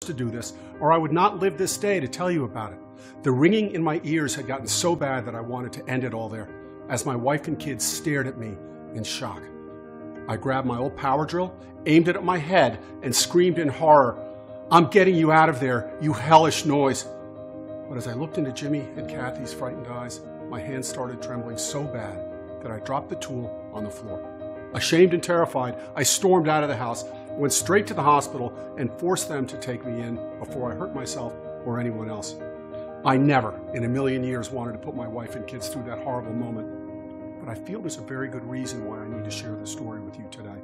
to do this, or I would not live this day to tell you about it. The ringing in my ears had gotten so bad that I wanted to end it all there, as my wife and kids stared at me in shock. I grabbed my old power drill, aimed it at my head, and screamed in horror, "I'm getting you out of there, you hellish noise." But as I looked into Jimmy and Kathy's frightened eyes, my hands started trembling so bad that I dropped the tool on the floor. Ashamed and terrified, I stormed out of the house, went straight to the hospital, and forced them to take me in before I hurt myself or anyone else. I never in a million years wanted to put my wife and kids through that horrible moment, but I feel there's a very good reason why I need to share this story with you today.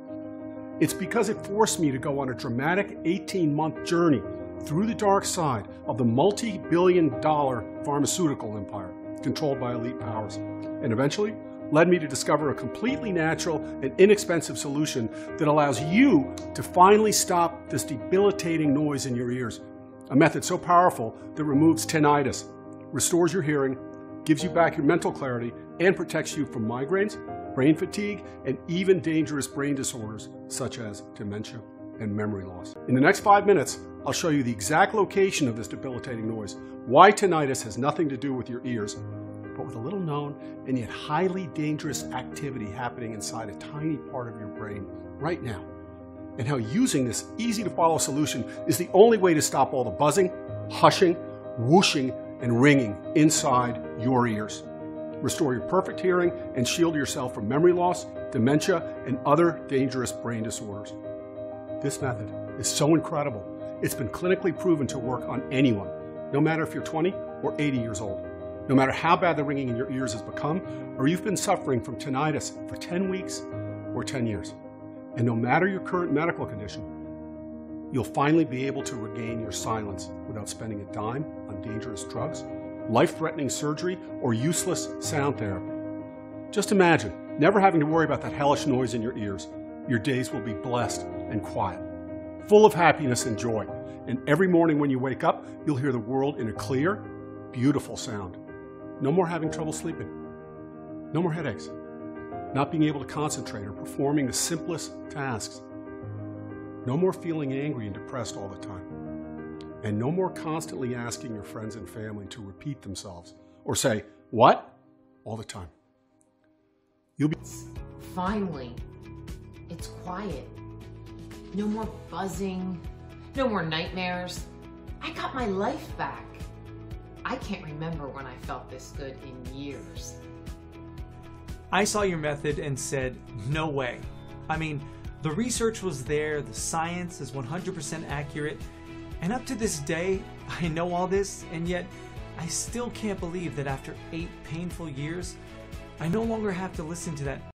It's because it forced me to go on a dramatic 18-month journey through the dark side of the multi-billion-dollar pharmaceutical empire controlled by elite powers, and eventually led me to discover a completely natural and inexpensive solution that allows you to finally stop this debilitating noise in your ears. A method so powerful that removes tinnitus, restores your hearing, gives you back your mental clarity, and protects you from migraines, brain fatigue, and even dangerous brain disorders such as dementia and memory loss. In the next 5 minutes, I'll show you the exact location of this debilitating noise, why tinnitus has nothing to do with your ears, but with a little known and yet highly dangerous activity happening inside a tiny part of your brain right now, and how using this easy to follow solution is the only way to stop all the buzzing, hushing, whooshing, and ringing inside your ears. Restore your perfect hearing and shield yourself from memory loss, dementia, and other dangerous brain disorders. This method is so incredible, it's been clinically proven to work on anyone, no matter if you're 20 or 80 years old. No matter how bad the ringing in your ears has become, or you've been suffering from tinnitus for 10 weeks or 10 years. And no matter your current medical condition, you'll finally be able to regain your silence without spending a dime on dangerous drugs, life-threatening surgery, or useless sound therapy. Just imagine never having to worry about that hellish noise in your ears. Your days will be blessed and quiet, full of happiness and joy. And every morning when you wake up, you'll hear the world in a clear, beautiful sound. No more having trouble sleeping. No more headaches. Not being able to concentrate or performing the simplest tasks. No more feeling angry and depressed all the time. And no more constantly asking your friends and family to repeat themselves or say, "What?" all the time. You'll be... Finally, it's quiet. No more buzzing. No more nightmares. I got my life back. I can't remember when I felt this good in years. I saw your method and said, no way. I mean, the research was there, the science is 100% accurate, and up to this day, I know all this, and yet I still can't believe that after 8 painful years, I no longer have to listen to that